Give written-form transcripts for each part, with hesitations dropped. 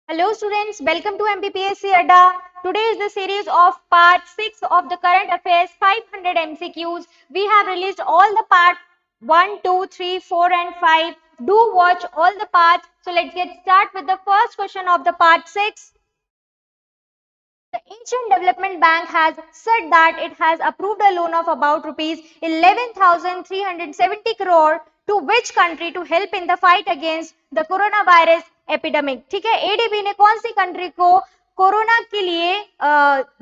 Hello students, welcome to MPPSC Adda. Today is the series of part 6 of the current affairs 500 MCQs. We have released all the part 1, 2, 3, 4 and 5. Do watch all the parts. So let's get started with the first question of the part 6. The Asian Development Bank has said that it has approved a loan of about rupees 11,370 crore to which country to help in the fight against the coronavirus epidemic. ठीक है, ADB ने कौन सी country को corona के लिए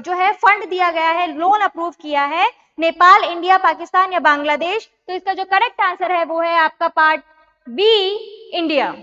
जो है fund दिया गया है, लोन अप्रूव किया है? नेपाल, इंडिया, पाकिस्तान या बांग्लादेश? तो इसका जो करेक्ट आंसर है वो है आपका part B, India.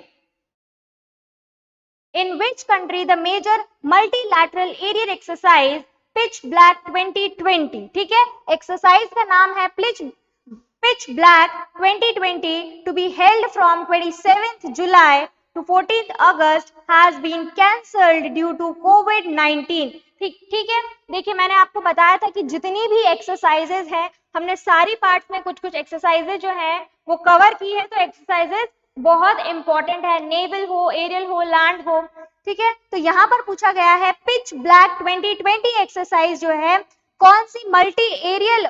In which country the major multilateral aerial exercise Pitch Black 2020? ठीक है, एक्सरसाइज का नाम है Pitch Black 2020 to be held from 27th July to 14th August has been cancelled due to COVID-19. ठीक है, देखिए मैंने आपको बताया था कि जितनी भी एक्सरसाइजेज हैं हमने सारी पार्ट्स में कुछ कुछ एक्सरसाइजेज जो है वो कवर की है. तो एक्सरसाइजेज बहुत इंपॉर्टेंट है, नेवल हो, एरियल हो, लैंड हो. ठीक है, तो यहाँ पर पूछा गया है पिच ब्लैक 2020 एक्सरसाइज जो है कौन सी मल्टी एरियल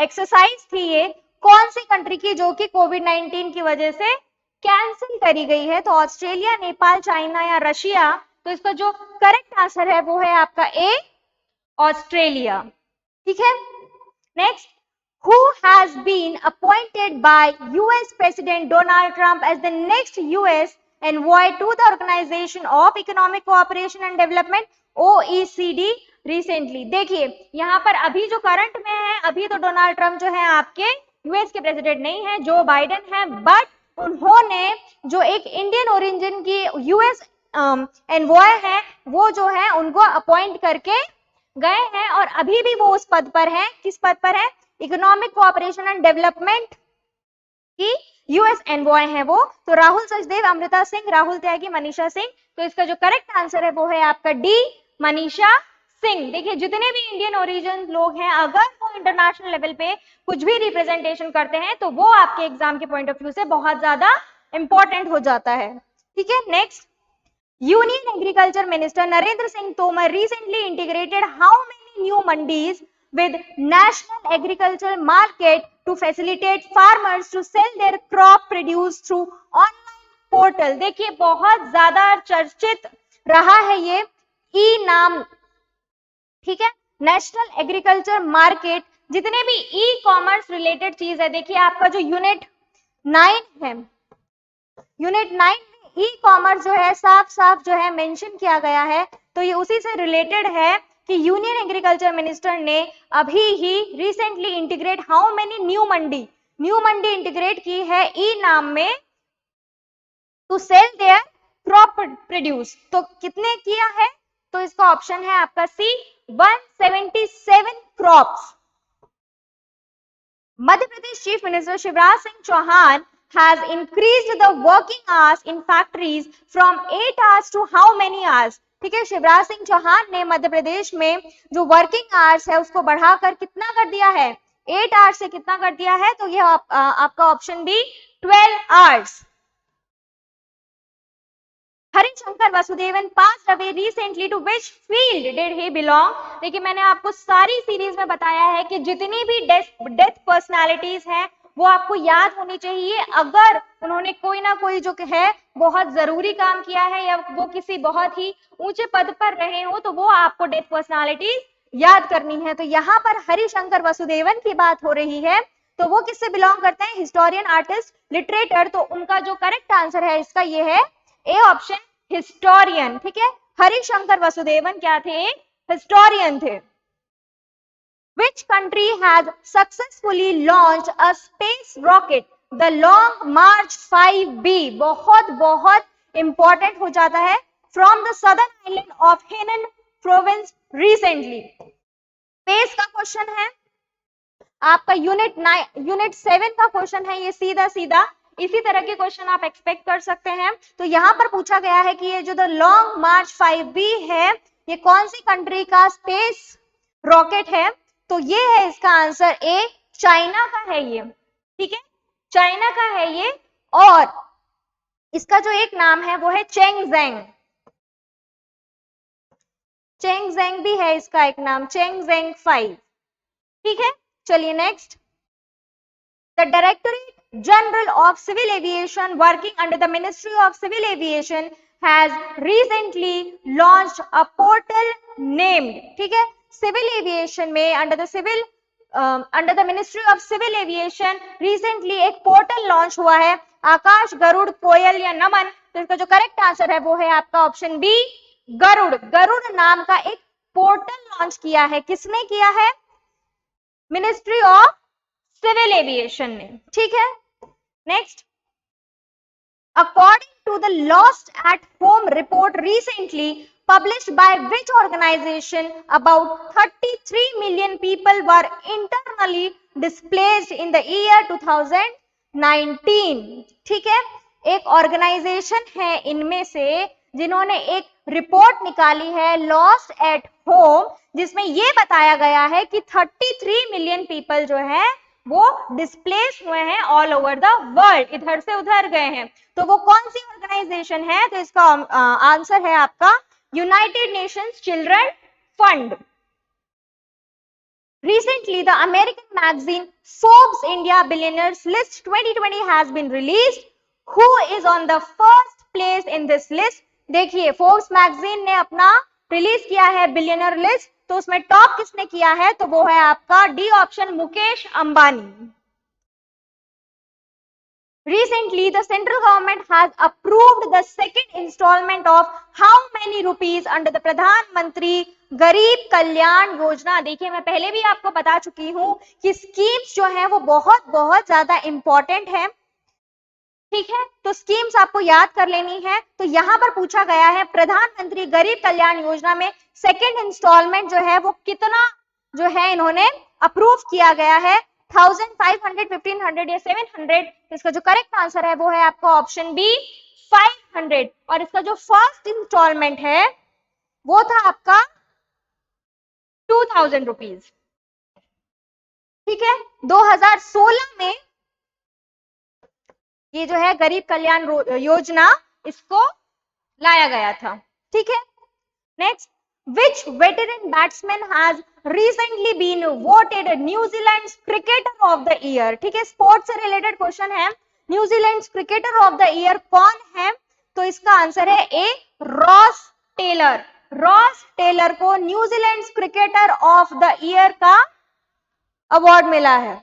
एक्सरसाइज थी, ये कौन सी कंट्री की जो कि कोविड-19 की वजह से कैंसिल करी गई है? तो ऑस्ट्रेलिया, नेपाल, चाइना या रशिया? तो इसका जो करेक्ट आंसर है वो है आपका ए, ऑस्ट्रेलिया. ठीक है, next. Who has been appointed by US President Donald Trump as the next US envoy to the Organization of Economic Cooperation and Development OECD recently? देखिए यहाँ पर अभी जो करंट में है, अभी तो डोनाल्ड ट्रम्प जो है आपके यूएस के प्रेसिडेंट नहीं है, जो बाइडेन है, बट उन्होंने जो एक इंडियन ओरिजिन की यूएस एनवॉय है वो जो है उनको अपॉइंट करके गए हैं और अभी भी वो उस पद पर है. किस पद पर है? इकोनॉमिक कोऑपरेशन एंड डेवलपमेंट की यूएस एनवॉय है वो. तो राहुल सचदेव, अमृता सिंह, राहुल त्यागी, मनीषा सिंह. तो इसका जो करेक्ट आंसर है वो है आपका डी, मनीषा सिंह. देखिए जितने भी इंडियन ओरिजिन लोग हैं अगर वो इंटरनेशनल लेवल पे कुछ भी रिप्रेजेंटेशन करते हैं तो वो आपके एग्जाम के पॉइंट ऑफ व्यू से बहुत ज्यादा इंपॉर्टेंट हो जाता है. ठीक है, next. Union Agriculture Minister Narendra Singh Tomar recently integrated how many new mandis with National Agriculture Market to facilitate farmers to sell their crop produce through online portal? देखिए बहुत ज्यादा चर्चित रहा है ये ई नाम. ठीक है, नेशनल एग्रीकल्चर मार्केट, जितने भी ई कॉमर्स रिलेटेड चीज है, देखिए आपका जो यूनिट 9 है, यूनिट 9 ई कॉमर्स जो है साफ साफ जो है मेंशन किया गया है. तो ये उसी से रिलेटेड है कि यूनियन एग्रीकल्चर मिनिस्टर ने अभी ही recently integrate how many new mandi integrate की है ई नाम में to sell their crop produce. तो कितने किया है? तो इसका ऑप्शन है आपका C, 177 crops. Madhya Pradesh chief minister Shivraj Singh Chouhan has increased the working hours in factories from 8 hours to how many hours? ठीक है, शिवराज सिंह चौहान ने मध्य प्रदेश में जो वर्किंग आवर्स है उसको बढ़ाकर कितना कर दिया है? 8 आवर्स से कितना कर दिया है? तो ये आपका option D, 12 hours. Harishankar Vasudevan passed away recently to which field did he belong? देखिए मैंने आपको सारी सीरीज में बताया है कि जितनी भी डेथ पर्सनालिटीज हैं वो आपको याद होनी चाहिए. अगर उन्होंने कोई ना कोई जो है बहुत जरूरी काम किया है या वो किसी बहुत ही ऊंचे पद पर रहे हो तो वो आपको डेथ पर्सनालिटी याद करनी है. तो यहाँ पर हरिशंकर वसुदेवन की बात हो रही है तो वो किससे बिलोंग करते हैं? Historian, artist, लिटरेटर. तो उनका जो करेक्ट आंसर है इसका ये है ए ऑप्शन, हिस्टोरियन. ठीक है, हरिशंकर वसुदेवन क्या थे? हिस्टोरियन थे. Which country has successfully launched a space rocket, the Long March 5B? बहुत बहुत इंपॉर्टेंट हो जाता है. From the southern island of Henan province recently. Space का क्वेश्चन है आपका यूनिट 7 का क्वेश्चन है. ये सीधा सीधा इसी तरह के क्वेश्चन आप एक्सपेक्ट कर सकते हैं. तो यहाँ पर पूछा गया है कि ये जो द लॉन्ग मार्च 5B है ये कौन सी कंट्री का स्पेस रॉकेट है? तो ये है इसका आंसर ए, चाइना का है ये. ठीक है, चाइना का है ये. और इसका जो एक नाम है वो है चेंगजेंग। चेंगजेंग भी है इसका एक नाम, चेंगजेंग 5। ठीक है, चलिए next. The Directorate General of Civil Aviation, working under the Ministry of Civil Aviation, has recently launched a portal named, ठीक है, Civil Aviation में under the Ministry of Civil Aviation recently एक पोर्टल लॉन्च हुआ है, आकाश, गरुड़, कोयल या नमन। तो इसका जो करेक्ट आंसर है वो है आपका ऑप्शन बी, गरुड़। गरुड़ नाम का एक पोर्टल लॉन्च किया है, किसने किया है? मिनिस्ट्री ऑफ सिविल एविएशन ने। ठीक है, next. According to the Lost at Home report recently published by which organization, about 33 million people were internally displaced in the year 2019। ठीक है, एक ऑर्गेनाइजेशन है इनमें से जिन्होंने एक रिपोर्ट निकाली है लॉस्ट एट होम, जिसमें यह बताया गया है कि 33 मिलियन पीपल जो है वो डिस्प्लेस हुए हैं ऑल ओवर द वर्ल्ड, इधर से उधर गए हैं। तो वो कौन सी ऑर्गेनाइजेशन है? तो इसका आंसर है आपका United Nations children fund. Recently, the American magazine Forbes India Billionaires List 2020 has been released. Who is on the first place in this list? देखिए, फोर्ब्स मैगजीन ने अपना रिलीज किया है बिलियनर लिस्ट, तो उसमें टॉप किसने किया है? तो वो है आपका D option, Mukesh Ambani. Recently, the central government has approved the second installment of how many rupees under the प्रधानमंत्री गरीब कल्याण योजना। देखिए, मैं पहले भी आपको बता चुकी हूं कि स्कीम्स जो है वो बहुत बहुत ज्यादा इंपॉर्टेंट है। ठीक है, तो स्कीम्स आपको याद कर लेनी है। तो यहां पर पूछा गया है प्रधानमंत्री गरीब कल्याण योजना में सेकेंड इंस्टॉलमेंट जो है वो कितना जो है इन्होंने अप्रूव किया गया है, 1500, 1500 या 700। इसका जो करेक्ट आंसर है वो है आपका ऑप्शन बी, 500। और इसका जो फर्स्ट इंस्टॉलमेंट है वो था आपका 2000 रुपीज। ठीक है, 2016 में ये जो है गरीब कल्याण योजना इसको लाया गया था। ठीक है, next. Which veteran batsman has recently been voted New Zealand's cricketer of the year? ठीक है, स्पोर्ट्स से रिलेटेड क्वेश्चन है। New Zealand cricketer of the year कौन है? तो इसका आंसर है ए, रॉस टेलर। रॉस टेलर को New Zealand cricketer of the year का अवार्ड मिला है।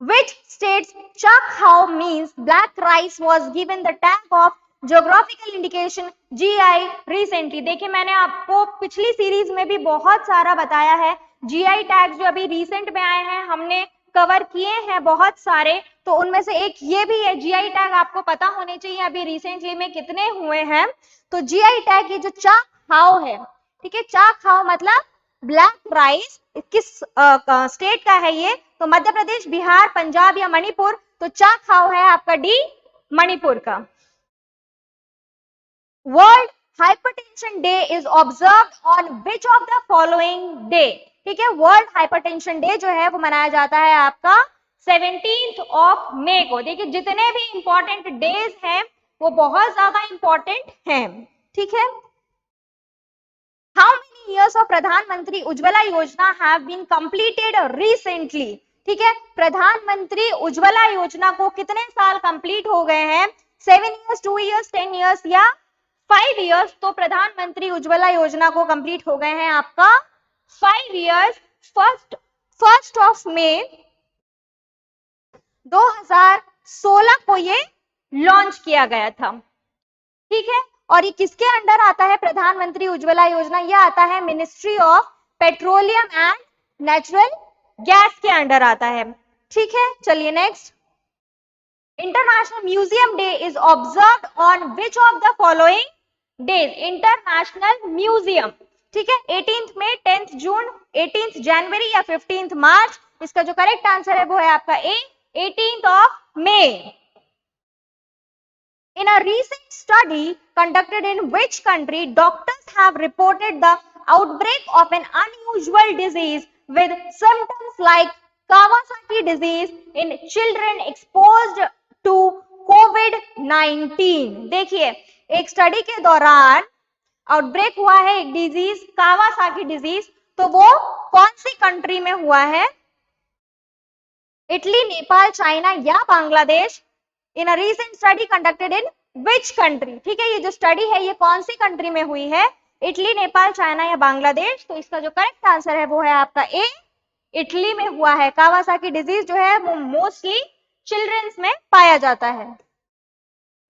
Which state's Chakhao means black rice was given the tag of Geographical Indication GI recently? देखिए, मैंने आपको पिछली सीरीज में भी बहुत सारा बताया है। GI टैग जो अभी रिसेंट में आए हैं हमने कवर किए हैं बहुत सारे, तो उनमें से एक ये भी है। GI टैग आपको पता होने चाहिए अभी रिसेंटली में कितने हुए हैं। तो GI टैग ये जो चाखाओ है, ठीक है, चाखाओ मतलब ब्लैक राइस, किस स्टेट का है ये? तो मध्य प्रदेश, बिहार, पंजाब या मणिपुर? तो चाखाओ है आपका डी, मणिपुर का। World hypertension day is observed on which of the following day? ठीक है, वर्ल्ड हाइपरटेंशन डे जो है वो मनाया जाता है आपका 17 मई को। देखिए, जितने भी इंपॉर्टेंट डेज हैं वो बहुत ज्यादा इंपॉर्टेंट हैं। ठीक है, हाउ मेनी years of प्रधानमंत्री उज्ज्वला योजना have been completed recently? ठीक है, प्रधानमंत्री उज्ज्वला योजना को कितने साल कंप्लीट हो गए हैं? 7 years, 2 years, 10 years या 5 years? तो प्रधानमंत्री उज्ज्वला योजना को कंप्लीट हो गए हैं आपका 5 years। फर्स्ट ऑफ मई 2016 को ये लॉन्च किया गया था। ठीक है, और ये किसके अंडर आता है प्रधानमंत्री उज्ज्वला योजना? ये आता है ministry of petroleum and natural gas के अंडर आता है। ठीक है, चलिए next. International museum day is observed on which of the following days? International museum, ठीक है, 18 मई, 10 जून, 18 जनवरी या 15 मार्च? इसका जो करेक्ट आंसर है वो है आपका ए, 18 मई। In a recent study conducted in which country, doctors have reported the outbreak of an unusual disease with symptoms like Kawasaki disease in children exposed to कोविड-19। देखिए, एक स्टडी के दौरान आउटब्रेक हुआ है एक डिजीज, कावासाकी डिजीज, तो वो कौन सी कंट्री में हुआ है? इटली, नेपाल, चाइना या Bangladesh? In a recent study conducted in which country? ठीक है, ये जो स्टडी है ये कौन सी कंट्री में हुई है? इटली, नेपाल, चाइना या बांग्लादेश? तो इसका जो करेक्ट आंसर है वो है आपका ए, इटली में हुआ है। कावासाकी डिजीज जो है वो मोस्टली चिल्ड्रंस में पाया जाता है।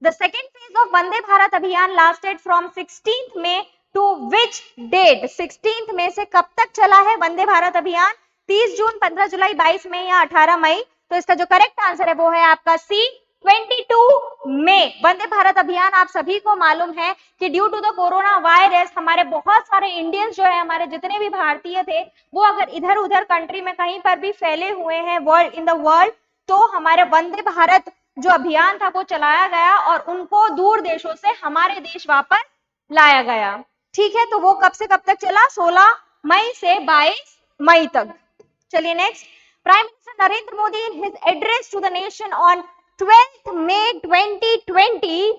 The second phase of Vande Bharat अभियान lasted from 16th May to which date? 16th May से कब तक चला है वंदे भारत अभियान? 30 जून, 15 जुलाई, 22 मई या 18 मई? तो इसका जो करेक्ट आंसर है वो है आपका सी, 22 मई। वंदे भारत अभियान आप सभी को मालूम है कि due to the corona virus हमारे बहुत सारे इंडियंस जो है, हमारे जितने भी भारतीय थे, वो अगर इधर उधर कंट्री में कहीं पर भी फैले हुए हैं वर्ल्ड इन द वर्ल्ड, तो हमारे वंदे भारत जो अभियान था वो चलाया गया और उनको दूर देशों से हमारे देश वापस लाया गया। ठीक है, तो वो कब से कब तक चला? 16 मई से 22 मई तक। चलिए next, prime minister Narendra Modi in his address to the nation on 12th May 2020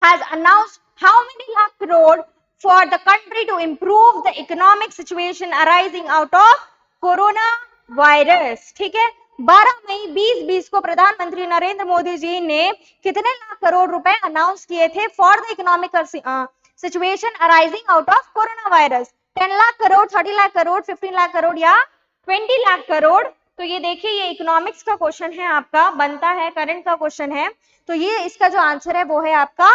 has announced how many lakh crore for the country to improve the economic situation arising out of corona virus? ठीक है, 12 मई 2020 को प्रधानमंत्री नरेंद्र मोदी जी ने कितने लाख करोड़ रुपए announce किए थे for the economic situation arising out of corona virus? 10 lakh crore, 30 lakh crore, 15 lakh crore या 20 लाख करोड़? तो ये देखिए, ये इकोनॉमिक्स का क्वेश्चन है आपका, बनता है, करंट का क्वेश्चन है, तो ये इसका जो आंसर है वो है आपका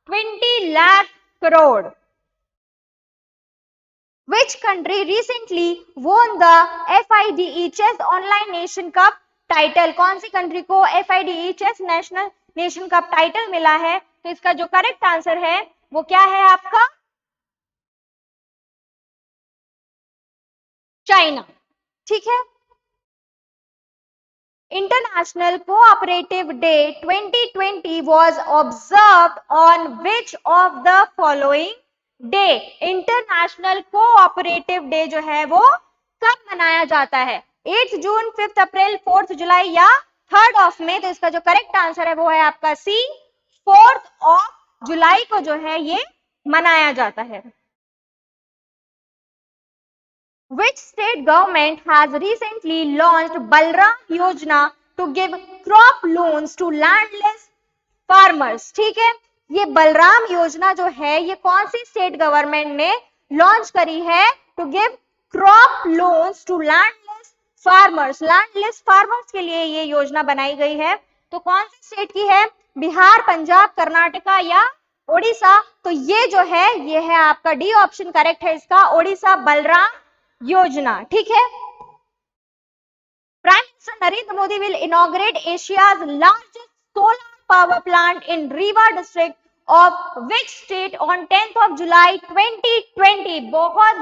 20 lakh crore. Which country recently won the FIDE Chess Online Nation Cup title? कौन सी कंट्री को FIDE Chess national nation cup title मिला है? तो इसका जो करेक्ट आंसर है वो क्या है आपका? चाइना। ठीक है, International Cooperative Day 2020 was observed on which of the following day? International cooperative day जो है वो कब मनाया जाता है? 8 जून, 5 अप्रैल, 4 जुलाई या 3 मई? तो इसका जो करेक्ट आंसर है वो है आपका सी, 4 जुलाई को जो है ये मनाया जाता है। Which state government has recently launched Balram Yojana to give crop loans to landless farmers? ठीक है, ये बलराम योजना जो है ये कौन सी स्टेट गवर्नमेंट ने लॉन्च करी है? To give crop loans to landless farmers. Landless farmers के लिए ये योजना बनाई गई है। तो कौन सी स्टेट की है? बिहार, पंजाब, कर्नाटका या ओडिशा? तो ये जो है ये है आपका डी ऑप्शन करेक्ट है इसका, ओडिशा बलराम योजना। ठीक है, prime minister Narendra Modi will inaugurate Asia's largest solar power plant in Rewa district of which state on 10th जुलाई 2020?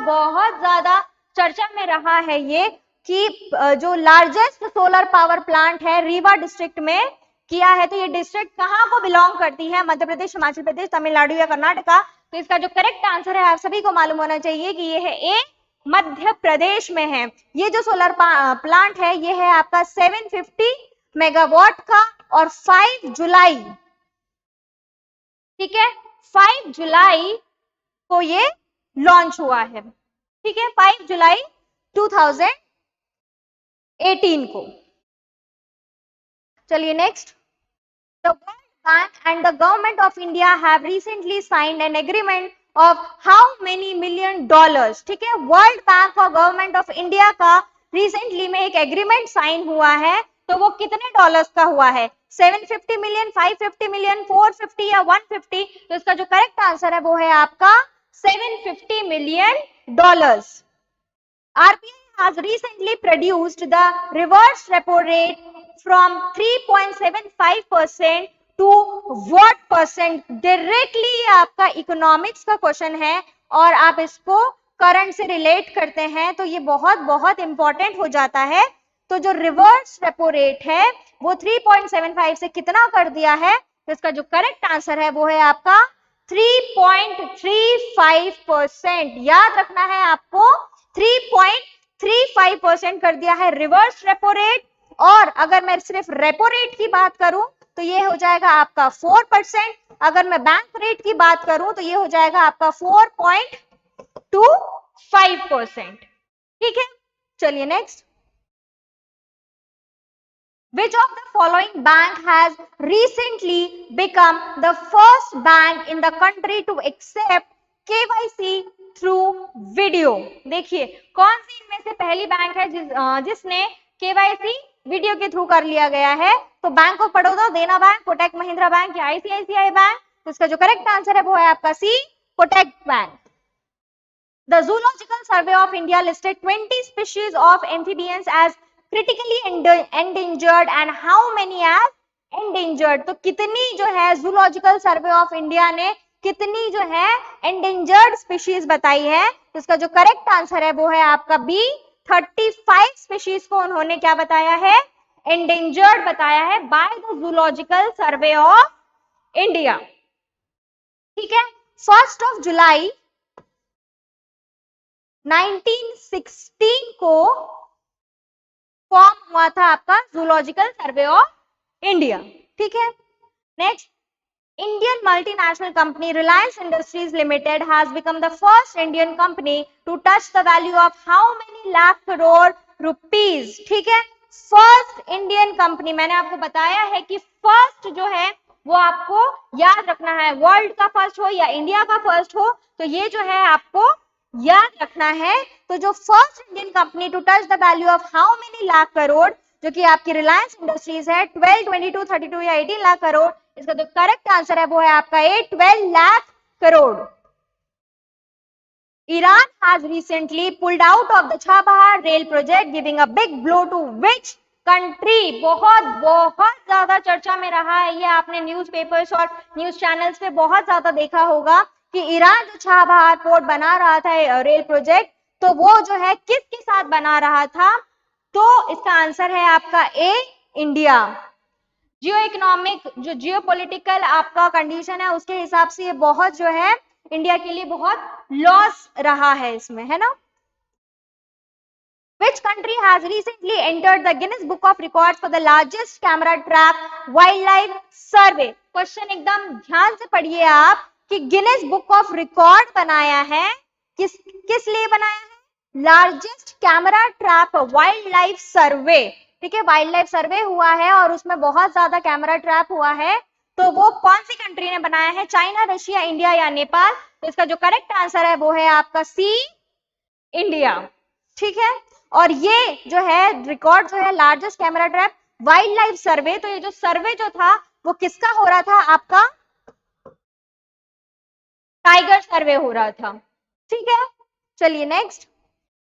बहुत ज्यादा चर्चा में रहा है ये कि जो लार्जेस्ट सोलर पावर प्लांट है रीवा डिस्ट्रिक्ट में किया है, तो ये डिस्ट्रिक्ट कहां को बिलोंग करती है? मध्य प्रदेश, हिमाचल प्रदेश, तमिलनाडु या कर्नाटका? तो इसका जो करेक्ट आंसर है आप सभी को मालूम होना चाहिए कि ये है ए, मध्य प्रदेश में है। ये जो सोलर प्लांट है ये है आपका 750 मेगावाट का और 5 जुलाई, ठीक है, 5 जुलाई को ये लॉन्च हुआ है। ठीक है, 5 जुलाई 2018 को। चलिए next, the world bank and the government of India have recently signed an agreement of how many million dollars? ठीक है, वर्ल्ड बैंक और गवर्नमेंट ऑफ इंडिया का रिसेंटली में एक एग्रीमेंट साइन हुआ है, तो वो कितने डॉलर्स का हुआ है? 750 मिलियन, 550 मिलियन, 450 या 150? तो इसका जो करेक्ट आंसर है वो है आपका 750 million dollars. RBI has recently produced the reverse repo rate from 3.75% to what percent? Directly आपका इकोनॉमिक्स का क्वेश्चन है और आप इसको करंट से रिलेट करते हैं, तो ये बहुत इंपॉर्टेंट हो जाता है। तो जो रिवर्स रेपो रेट है वो 3.75 से कितना कर दिया है? तो इसका जो करेक्ट आंसर है वो है आपका 3.35%। याद रखना है आपको, 3.35% कर दिया है रिवर्स रेपो रेट। और अगर मैं सिर्फ रेपो रेट की बात करूं तो ये हो जाएगा आपका 4%। अगर मैं बैंक रेट की बात करूं तो ये हो जाएगा आपका 4.25%। ठीक है, चलिए next. Which of the following bank has recently become the first bank in the country to accept KYC through video? देखिए कौन सी इनमें से पहली बैंक है जिसने KYC वीडियो के थ्रू कर लिया गया है? तो bank of Baroda, Dena bank, Kotak Mahindra bank या ICICI बैंक? तो इसका जो करेक्ट आंसर है वो है आपका C, Kotak bank. The Zoological Survey of India listed 20 species of amphibians as critically endangered and how many as endangered? तो कितनी जो है Zoological Survey of India ने कितनी जो है endangered species बताई है? तो इसका जो करेक्ट आंसर है वो है आपका बी, 35 स्पीशीज को उन्होंने क्या बताया है? endangered बताया है by the Zoological Survey of India। ठीक है, 1 जुलाई 1916 को फॉर्म हुआ था आपका जूलॉजिकल सर्वे ऑफ इंडिया। ठीक है, next. Indian multinational company Reliance Industries Limited has become the first Indian company to touch the value of how many lakh crore rupees? ठीक है, फर्स्ट इंडियन कंपनी, मैंने आपको बताया है कि फर्स्ट जो है वो आपको याद रखना है, वर्ल्ड का फर्स्ट हो या इंडिया का फर्स्ट हो, तो ये जो है आपको याद रखना है। तो जो first Indian company to touch the value of how many lakh crore, जो कि आपकी रिलायंस इंडस्ट्रीज है, 12, 22, 32 या 18 लाख करोड़, इसका जो करेक्ट आंसर है वो है आपका 12 lakh crore. Iran has recently pulled out of the Chabahar rail project, giving a big blow to which country? बहुत बहुत ज्यादा चर्चा में रहा है ये, आपने न्यूज़पेपर्स और न्यूज चैनल्स पे बहुत ज्यादा देखा होगा कि ईरान जो चाबहार पोर्ट बना रहा था रेल प्रोजेक्ट, तो वो जो है किसके साथ बना रहा था? तो इसका आंसर है आपका ए, इंडिया। जियो इकोनॉमिक, जो जियो पॉलिटिकल आपका कंडीशन है उसके हिसाब से ये बहुत जो है इंडिया के लिए बहुत लॉस रहा है इसमें, है ना। Which country has recently entered the Guinness Book of Records for the largest camera trap wildlife survey? Question एकदम ध्यान से पढ़िए आप कि गिनेस बुक ऑफ रिकॉर्ड बनाया है, किस लिए बनाया है? Largest camera trap wild life survey. ठीक है, वाइल्ड लाइफ सर्वे हुआ है और उसमें बहुत ज्यादा कैमरा ट्रैप हुआ है, तो वो कौन सी कंट्री ने बनाया है? चाइना, रशिया, इंडिया या नेपाल? तो इसका जो करेक्ट आंसर है वो है आपका सी, इंडिया। ठीक है, और ये जो है रिकॉर्ड जो है largest camera trap wild life survey, तो ये जो सर्वे जो था वो किसका हो रहा था? आपका टाइगर सर्वे हो रहा था। ठीक है, चलिए next.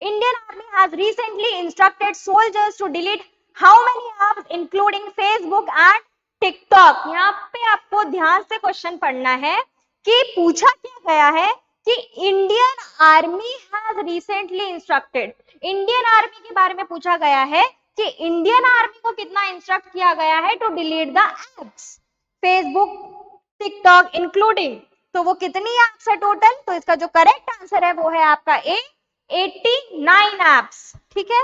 Indian army has recently instructed soldiers to delete how many apps including Facebook and TikTok? यहाँ पे आपको ध्यान से क्वेश्चन पढ़ना है कि पूछा क्या गया है कि Indian army has recently instructed, Indian army के बारे में पूछा गया है कि इंडियन आर्मी को कितना इंस्ट्रक्ट किया गया है to delete the apps Facebook, TikTok including, तो वो कितनी एप्स है टोटल? तो इसका जो करेक्ट आंसर है वो है आपका ए, 89 एप्स। ठीक है,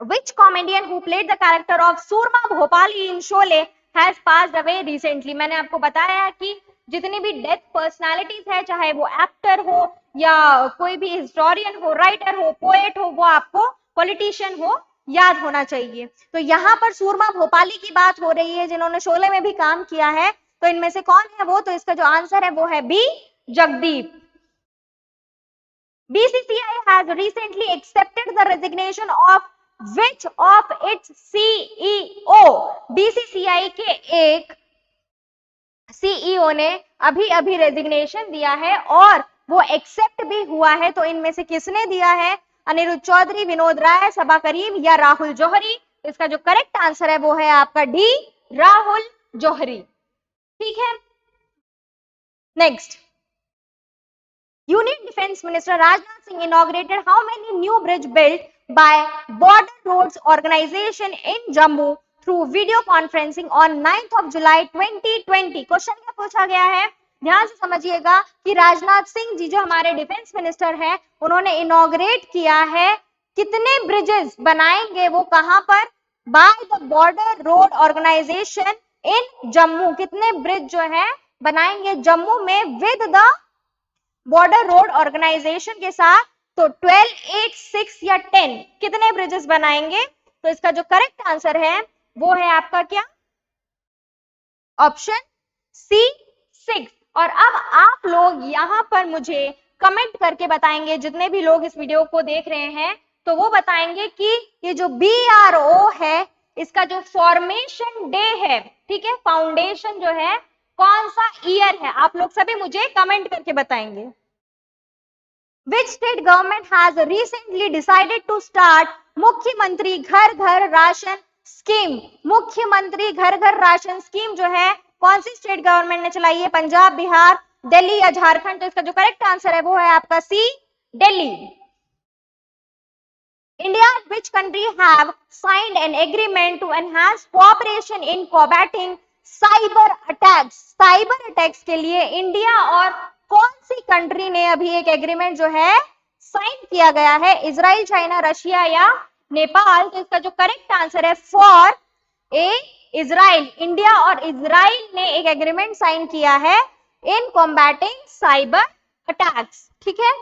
Which comedian who played the character of Surma Bhopali in Sholay has passed away recently? मैंने आपको बताया कि जितनी भी डेथ पर्सनालिटीज है, चाहे वो एक्टर हो या कोई भी हिस्टोरियन हो, राइटर हो, पोएट हो, वो आपको पॉलिटिशियन हो, याद होना चाहिए। तो यहाँ पर सूरमा भोपाली की बात हो रही है जिन्होंने शोले में भी काम किया है, तो इनमें से कौन है वो? तो इसका जो आंसर है वो है B, Jagdeep. BCCI has recently accepted the resignation of which of its CEO? BCCI के एक CEO ने अभी रेजिग्नेशन दिया है और वो एक्सेप्ट भी हुआ है, तो इनमें से किसने दिया है? अनिरुद्ध चौधरी, विनोद राय, सबा करीम या राहुल जौहरी? इसका जो करेक्ट आंसर है वो है आपका डी, राहुल जौहरी। ठीक है, next. Union Defense Minister Rajnath Singh inaugurated how many new bridge built by Border Roads Organization in Jammu through video conferencing on 9th of July 2020? Question क्या पूछा गया है? ध्यान से समझिएगा कि राजनाथ सिंह जी जो हमारे डिफेंस मिनिस्टर हैं, उन्होंने इनॉग्रेट किया है, कितने ब्रिजेस बनाएंगे वो, कहां पर? By the border road organisation in Jammu. कितने ब्रिज जो है बनाएंगे जम्मू में with the border road organisation के साथ? तो 12, 8, 6 या 10 कितने ब्रिजेस बनाएंगे? तो इसका जो करेक्ट आंसर है वो है आपका क्या? Option C 6। और अब आप लोग यहां पर मुझे कमेंट करके बताएंगे, जितने भी लोग इस वीडियो को देख रहे हैं तो वो बताएंगे कि ये जो BRO है इसका जो फॉर्मेशन डे है, ठीक है, फाउंडेशन जो है कौन सा ईयर है? आप लोग सभी मुझे कमेंट करके बताएंगे। Which state government has recently decided to start मुख्यमंत्री घर घर राशन स्कीम? मुख्यमंत्री घर घर राशन स्कीम जो है कौन सी स्टेट गवर्नमेंट ने चलाई है? पंजाब, बिहार, दिल्ली या झारखंड? तो इसका जो करेक्ट आंसर है वो है आपका सी, Delhi. India and which country have signed an agreement to enhance cooperation in combating cyber attacks? Cyber attacks के लिए इंडिया और कौन सी कंट्री ने अभी एक एग्रीमेंट जो है साइन किया गया है? इजराइल, चाइना, रशिया या नेपाल? तो इसका जो करेक्ट आंसर है फॉर ए, इजराइल। इंडिया और इजराइल ने एक एग्रीमेंट साइन किया है इन कॉम्बैटिंग साइबर अटैक्स, ठीक है।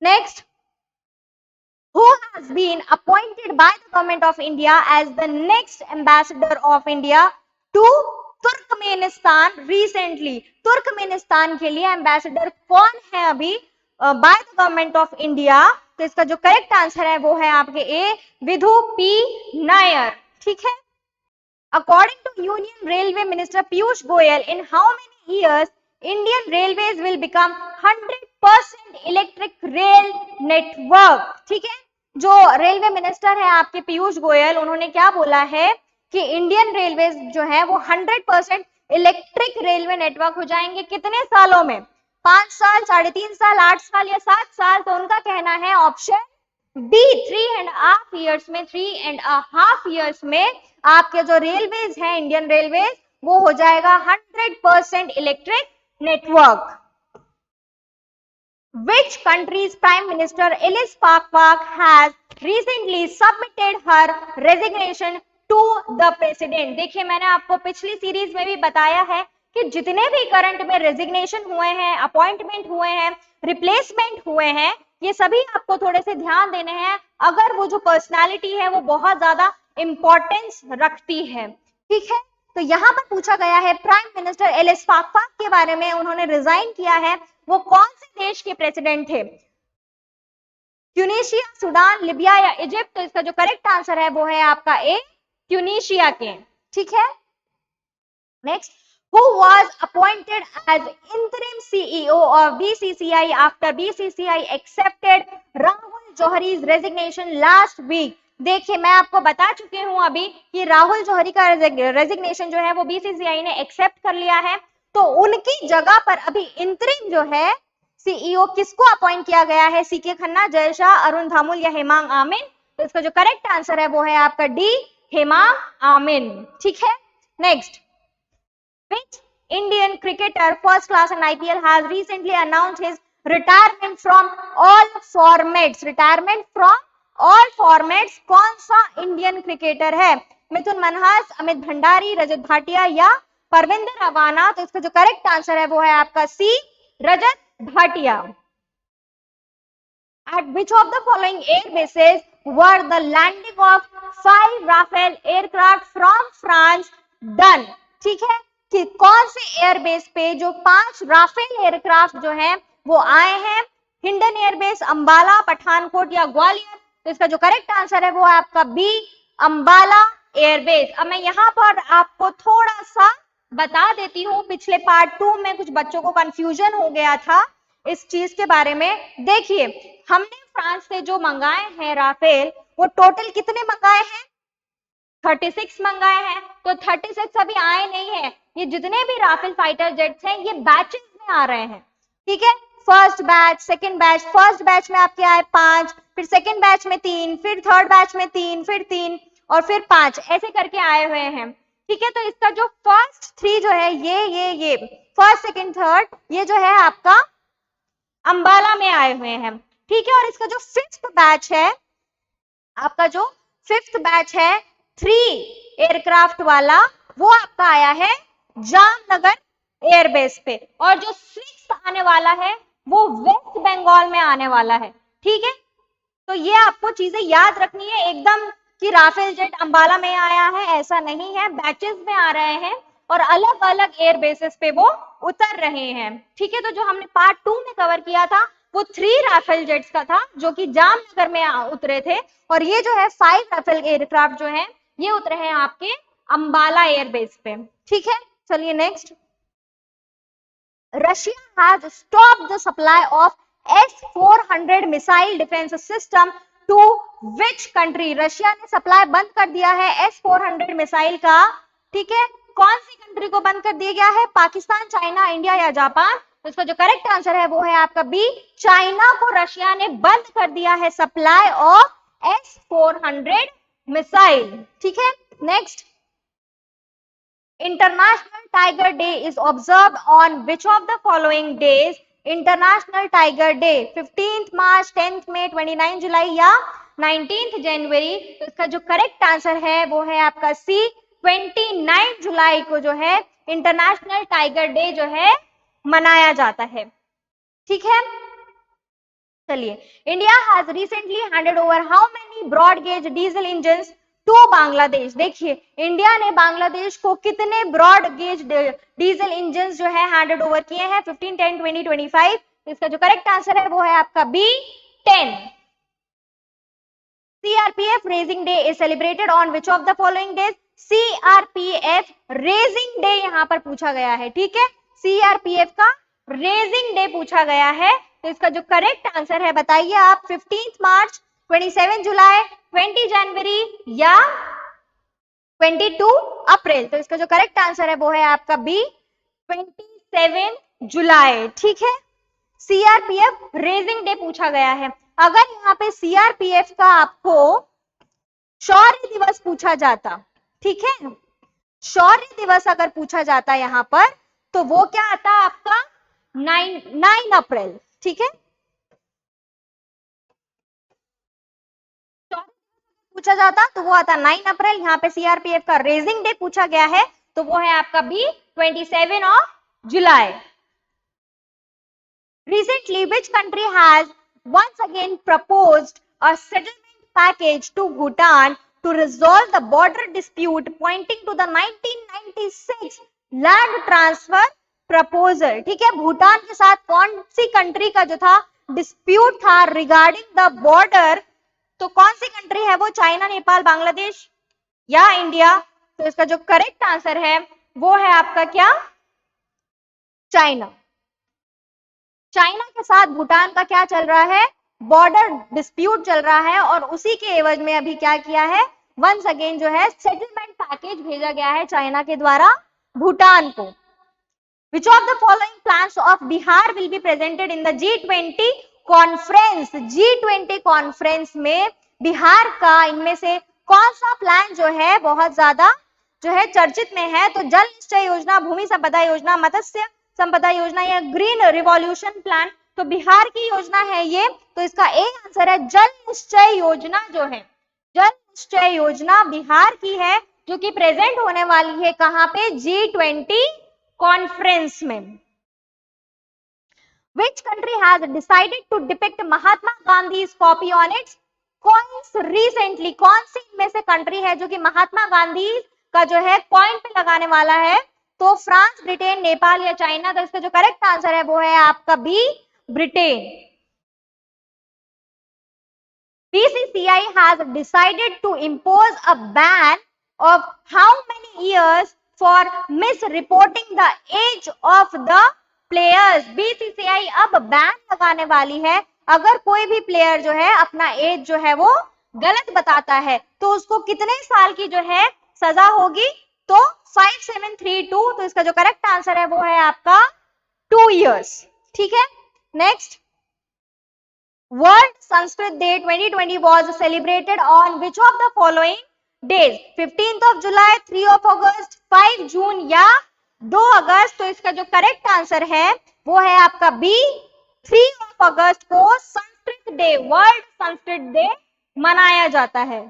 Next, who has been appointed by the government of India as the next ambassador of India to Turkmenistan recently? Turkmenistan के लिए एम्बेसडर कौन है अभी by the government of India? तो इसका जो करेक्ट आंसर है वो है आपके ए, विधु पी नायर, ठीक है। According to union railway minister Piyush Goyal, in how many years Indian railways will become 100% electric rail network? ठीक है, जो रेलवे मिनिस्टर है आपके पीयूष गोयल, उन्होंने क्या बोला है कि इंडियन रेलवेज जो है वो 100% इलेक्ट्रिक रेलवे नेटवर्क हो जाएंगे कितने सालों में? 5 साल, 3.5 साल, 8 साल या 7 साल? तो उनका कहना है ऑप्शन बी, 3.5 ईयर्स में, 3.5 ईयर्स में आपके जो रेलवेज है इंडियन रेलवेज वो हो जाएगा 100% electric network. Which country's Prime Minister Alice Pakpak has recently submitted her resignation to the President? देखिए, मैंने आपको पिछली सीरीज में भी बताया है कि जितने भी करंट में रेजिग्नेशन हुए हैं, अपॉइंटमेंट हुए हैं, रिप्लेसमेंट हुए हैं, ये सभी आपको थोड़े से ध्यान देने हैं अगर वो जो पर्सनालिटी है वो बहुत ज्यादा इंपॉर्टेंस रखती है, ठीक है। तो यहाँ पर पूछा गया है प्राइम मिनिस्टर एलिस पाकपाक के बारे में, उन्होंने रिजाइन किया है, वो कौन से देश के प्रेसिडेंट थे? ट्यूनीशिया, सूडान, लिबिया या इजिप्ट? तो इसका जो करेक्ट आंसर है वो है आपका ए, ट्यूनीशिया के, ठीक है। Next, who was appointed as interim CEO of BCCI after BCCI accepted Rahul Johri's resignation last week? देखिए, मैं आपको बता चुकी हूं अभी कि राहुल जौहरी का रेजिग्नेशन जो है वो बीसीसीआई ने एक्सेप्ट कर लिया है, तो उनकी जगह पर अभी इंतरिम जो है सीईओ किसको अपॉइंट किया गया है? सीके खन्ना, जय शाह, अरुण धामुल या हेमांग आमिन? तो इसका जो करेक्ट आंसर है वो है आपका डी, हेमांग आमिन, ठीक है। Next, which Indian cricketer first class in IPL has recently announced his retirement from all formats? retirement from all formats कौन सा इंडियन क्रिकेटर है? मिथुन मनहस, अमित भंडारी, रजत भाटिया या परविंदर रवाना? तो इसका जो करेक्ट आंसर है वो है आपका सी, रजत Bhatia. At which of the following air bases were the landing of 5 Rafale aircraft from France done? ठीक है, कि कौन से एयरबेस पे जो 5 राफेल एयरक्राफ्ट जो हैं वो आए हैं? हिंडन एयरबेस, अंबाला, पठानकोट या ग्वालियर? तो इसका जो करेक्ट आंसर है वो है आपका बी, अंबाला एयरबेस। अब मैं यहाँ पर आपको थोड़ा सा बता देती हूँ, पिछले पार्ट 2 में कुछ बच्चों को कंफ्यूजन हो गया था इस चीज के बारे में। देखिए, हमने फ्रांस से जो मंगाए हैं राफेल, वो टोटल कितने मंगाए हैं? 36 मंगाए हैं। तो 36 अभी आए नहीं है, ये जितने भी राफेल फाइटर जेट्स हैं ये बैचेस में आ रहे हैं, ठीक है। First batch, second batch, first batch में आपके आए 5, फिर सेकंड बैच में 3, फिर थर्ड बैच में 3, फिर 3 और फिर 5, ऐसे करके आए हुए हैं, ठीक है। तो इसका जो फर्स्ट 3 जो है ये फर्स्ट, सेकंड, थर्ड, ये जो है आपका अंबाला में आए हुए हैं, ठीक है। और इसका जो फिफ्थ बैच है, आपका जो फिफ्थ बैच है 3 एयरक्राफ्ट वाला वो आपका आया है जामनगर एयरबेस पे, और जो 6th आने वाला है वो वेस्ट बंगाल में आने वाला है। ठीक है, तो ये आपको चीजें याद रखनी है एकदम कि राफेल जेट अंबाला में आया है ऐसा नहीं है, बैचेस में आ रहे हैं और अलग अलग एयर बेसिस पे वो उतर रहे हैं। ठीक है, तो जो हमने पार्ट 2 में कवर किया था वो 3 राफेल जेट्स का था जो कि जामनगर में उतरे थे, और ये जो है 5 राफेल एयरक्राफ्ट जो है ये उतरे हैं आपके अंबाला एयरबेस पे। ठीक है, चलिए next. Russia has stopped the supply of S-400 missile defence system to which country? Russia ने सप्लाई बंद कर दिया है S-400 मिसाइल का। ठीक है, कौन सी कंट्री को बंद कर दिया गया है? पाकिस्तान, चाइना, इंडिया या जापान? तो इसका जो करेक्ट आंसर है वो है आपका बी, चाइना को रशिया ने बंद कर दिया है सप्लाई ऑफ S-400 मिसाइल। ठीक है, next. International Tiger Day is observed on which of the following days? International Tiger Day 15th March, 10th May, 29 जुलाई या 19th जनवरी? तो इसका जो करेक्ट आंसर है वो है आपका सी, 29 जुलाई को जो है इंटरनेशनल टाइगर डे जो है मनाया जाता है। ठीक है, चलिए। India has recently handed over how many broad gauge diesel engine to Bangladesh? देखिए, इंडिया ने बांग्लादेश को कितने ब्रॉड गेज डीजल इंजन जो है हैंडेड ओवर किए हैं? 15, 10, 20, 25। इसका जो करेक्ट आंसर है वो है आपका B, 10। CRPF raising day is celebrated on which of the following days? CRPF raising day यहां पर पूछा गया है। ठीक है, CRPF का रेजिंग डे पूछा गया है, तो इसका जो करेक्ट आंसर है बताइए आप, 15 मार्च, 27 जुलाई, 20 जनवरी या 22 अप्रैल? तो इसका जो करेक्ट आंसर है वो है आपका बी, 27 जुलाई। ठीक है, सीआरपीएफ रेजिंग डे पूछा गया है। अगर यहाँ पे सीआरपीएफ का आपको शौर्य दिवस पूछा जाता, ठीक है, शौर्य दिवस अगर पूछा जाता यहाँ पर, तो वो क्या आता आपका 9 अप्रैल। ठीक है, पूछा जाता तो वो आता 9 अप्रैल। यहाँ पे सीआरपीएफ का रेजिंग डे पूछा गया है तो वो है आपका B, 27 of July. Recently, which country has once again proposed a settlement package to Bhutan to resolve the border dispute, pointing to the 1996 land transfer proposal? ठीक है, भूटान के साथ कौन सी कंट्री का जो था डिस्प्यूट था रिगार्डिंग द बॉर्डर, तो कौन सी कंट्री है वो? चाइना, नेपाल, बांग्लादेश या इंडिया? तो इसका जो करेक्ट आंसर है वो है आपका क्या? चाइना। चाइना के साथ भूटान का क्या चल रहा है? बॉर्डर डिस्प्यूट चल रहा है, और उसी के एवज में अभी क्या किया है? वंस अगेन जो है सेटलमेंट पैकेज भेजा गया है चाइना के द्वारा भूटान को। Which of the following plans of Bihar will be presented in the G20 conference? G20 conference में बिहार का इनमें से कौन सा प्लान जो है बहुत ज्यादा जो है चर्चित में है? तो जल निश्चय योजना, भूमि संपदा योजना, मत्स्य संपदा योजना या ग्रीन रिवॉल्यूशन प्लान? तो बिहार की योजना है ये, तो इसका ए आंसर है जल निश्चय योजना जो है, जल निश्चय योजना बिहार की है जो कि प्रेजेंट होने वाली है कहां पे? G20 कॉन्फ्रेंस में। Which country has decided to depict Mahatma Gandhi's copy on its coins recently? कौन सी इनमें से कंट्री है जो कि महात्मा गांधी का जो है कॉइन पे लगाने वाला है? तो फ्रांस, ब्रिटेन, नेपाल या चाइना? तो इसका जो करेक्ट आंसर है वो है आपका B, Britain. BCCI has decided to impose a ban of how many years for misreporting the age of the players? BCCI अब बैन लगाने वाली है, अगर कोई भी प्लेयर जो है अपना एज जो है वो गलत बताता है तो उसको कितने साल की जो है सजा होगी? तो 5732। तो इसका जो करेक्ट आंसर है वो है आपका 2 years। ठीक है, next. World Sanskrit day 2020 was celebrated on which of the following days? 15th of July, 3 of August, 5 जून या 2 अगस्त? तो इसका जो करेक्ट आंसर है वो है आपका बी, 3 of अगस्त को Sanskrit day, world Sanskrit day मनाया जाता है।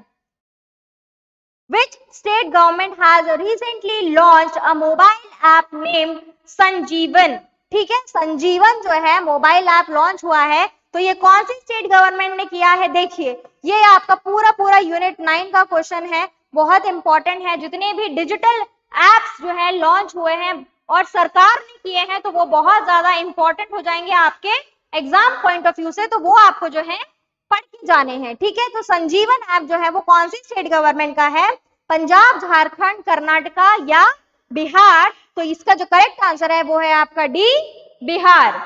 Which state government has recently launched a mobile app named संजीवन? ठीक है, संजीवन जो है मोबाइल ऐप लॉन्च हुआ है, तो ये कौन सी स्टेट गवर्नमेंट ने किया है? देखिए, ये आपका पूरा पूरा यूनिट 9 का क्वेश्चन है, बहुत इंपॉर्टेंट है। जितने भी डिजिटल एप्स जो है लॉन्च हुए हैं और सरकार ने किए हैं, तो वो बहुत ज्यादा इंपॉर्टेंट हो जाएंगे आपके एग्जाम पॉइंट ऑफ व्यू से, तो वो आपको जो है पढ़ के जाने हैं। ठीक है, तो संजीवन ऐप जो है वो कौन सी स्टेट गवर्नमेंट का है? पंजाब, झारखंड, कर्नाटका या बिहार? तो इसका जो करेक्ट आंसर है वो है आपका D, Bihar.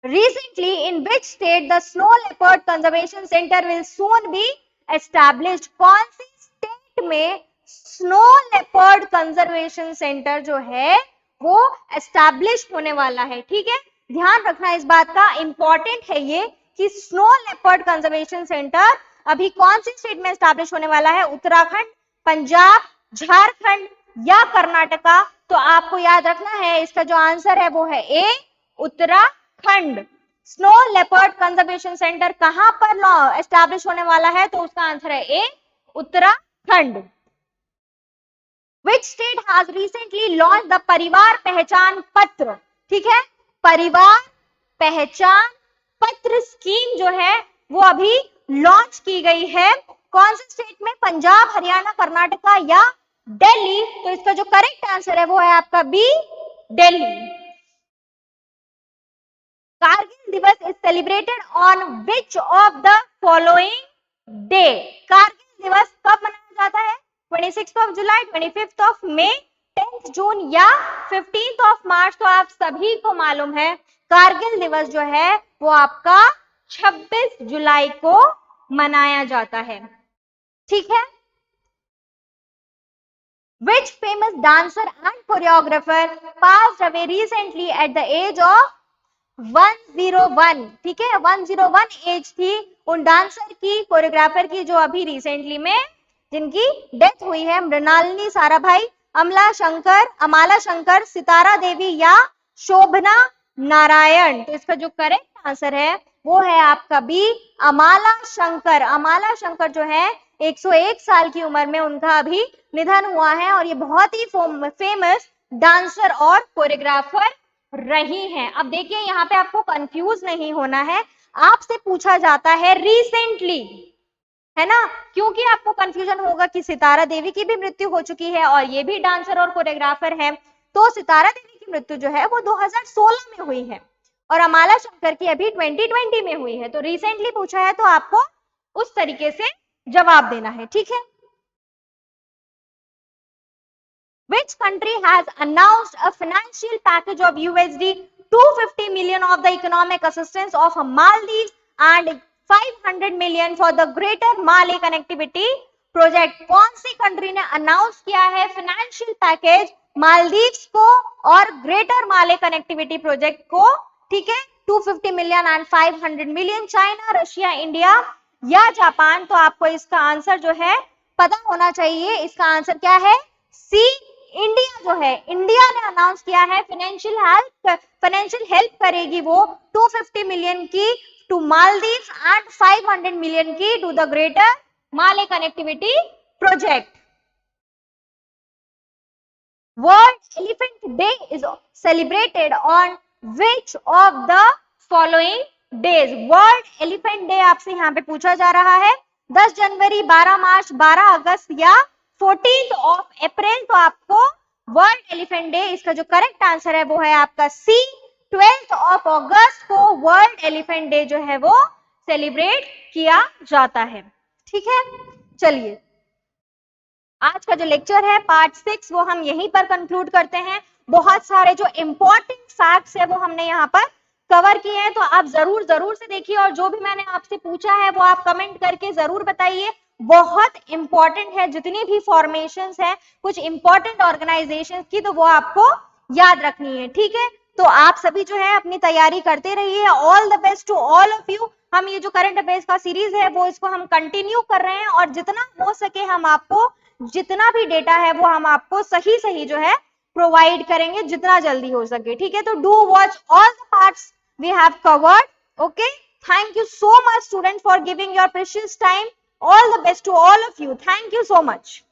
Recently, in which state the snow leopard conservation center will soon be established? कौन सी स्टेट में स्नो लेपर्ड कंजर्वेशन सेंटर जो है वो एस्टैब्लिश होने वाला है? ठीक है, ध्यान रखना इस बात का, इंपॉर्टेंट है ये कि स्नो लेपर्ड कंजर्वेशन सेंटर अभी कौन सी स्टेट में एस्टैब्लिश होने वाला है? उत्तराखंड, पंजाब, झारखंड या कर्नाटका? तो आपको याद रखना है इसका जो आंसर है वो है A, Uttarakhand. Snow leopard conservation centre कहां पर एस्टैब्लिश होने वाला है? तो उसका आंसर है A, Uttarakhand. Which state has recently launched the परिवार पहचान पत्र? ठीक है, परिवार पहचान पत्र स्कीम जो है वो अभी लॉन्च की गई है, कौन से स्टेट में? पंजाब, हरियाणा, कर्नाटका या दिल्ली? तो इसका जो करेक्ट आंसर है वो है आपका बी, दिल्ली। कारगिल दिवस is celebrated on which of the following day? Kargil दिवस कब मनाया जाता है? 26th of July, 25th of May, 10th जून या 15th ऑफ मार्च? तो आप सभी को मालूम है कारगिल दिवस जो है वो आपका 26 जुलाई को मनाया जाता है। ठीक है, Which famous dancer and choreographer passed away recently at the age of 101? ठीक है, 101 एज थी उन डांसर की, कोरियोग्राफर की जो अभी रिसेंटली में जिनकी डेथ हुई है। मृणालिनी साराभाई, अमला शंकर, अमाला शंकर, सितारा देवी या शोभना नारायण? तो इसका जो करेक्ट आंसर है वो है आपका बी, अमाला शंकर। अमाला शंकर जो है 101 साल की उम्र में उनका अभी निधन हुआ है और ये बहुत ही फेमस डांसर और कोरियोग्राफर रही हैं। अब देखिए यहाँ पे आपको कंफ्यूज नहीं होना है, आपसे पूछा जाता है रिसेंटली, है ना, क्योंकि आपको कंफ्यूजन होगा कि सितारा देवी की भी मृत्यु हो चुकी है और ये भी डांसर और कोरियोग्राफर है। तो सितारा देवी की मृत्यु जो है वो 2016 में हुई है और अमाला शंकर की अभी 2020 में हुई है। तो रिसेंटली पूछा है तो आपको उस तरीके से जवाब देना है। ठीक है, Which country has announced a financial package of USD 250 million of the economic assistance of Maldives and 500 million for the Greater Male Connectivity Project? कौन सी कंट्री ने अनाउंस किया है फाइनेंशियल पैकेज मालदीव्स को और ग्रेटर माले कनेक्टिविटी प्रोजेक्ट को? ठीक है, 250 million and 500 million. China, Russia, India या जापान? तो आपको इसका आंसर जो है पता होना चाहिए, इसका आंसर क्या है? सी, इंडिया जो है, इंडिया ने अनाउंस किया है फाइनेंशियल हेल्प करेगी वो 250 मिलियन की टू मालदीव्स एंड 500 मिलियन की to the greater Male connectivity project. World elephant day is celebrated on which of the following days? World elephant day आपसे यहाँ पे पूछा जा रहा है 10 जनवरी, 12 मार्च, 12 अगस्त या 14th ऑफ अप्रैल? तो आपको वर्ल्ड एलिफेंट डे, इसका जो करेक्ट आंसर है वो है आपका सी, 12th ऑफ अगस्त को वर्ल्ड एलिफेंट डे जो है वो सेलिब्रेट किया जाता है। ठीक है, चलिए आज का जो लेक्चर है पार्ट 6 वो हम यहीं पर कंक्लूड करते हैं। बहुत सारे जो इंपॉर्टेंट फैक्ट्स है वो हमने यहाँ पर कवर किए हैं, तो आप जरूर से देखिए और जो भी मैंने आपसे पूछा है वो आप कमेंट करके जरूर बताइए। बहुत इंपॉर्टेंट है, जितनी भी फॉर्मेशंस है कुछ इंपॉर्टेंट ऑर्गेनाइजेशंस की, तो वो आपको याद रखनी है। ठीक है, तो आप सभी जो है अपनी तैयारी करते रहिए। All the best to all of you. हम ये जो करंट अफेयर्स का सीरीज है वो इसको हम कंटिन्यू कर रहे हैं और जितना हो सके हम आपको जितना भी डेटा है वो हम आपको सही जो है प्रोवाइड करेंगे जितना जल्दी हो सके। ठीक है, तो do watch all the parts we have covered. Okay, thank you so much students for giving your precious time. All the best to all of you. Thank you so much.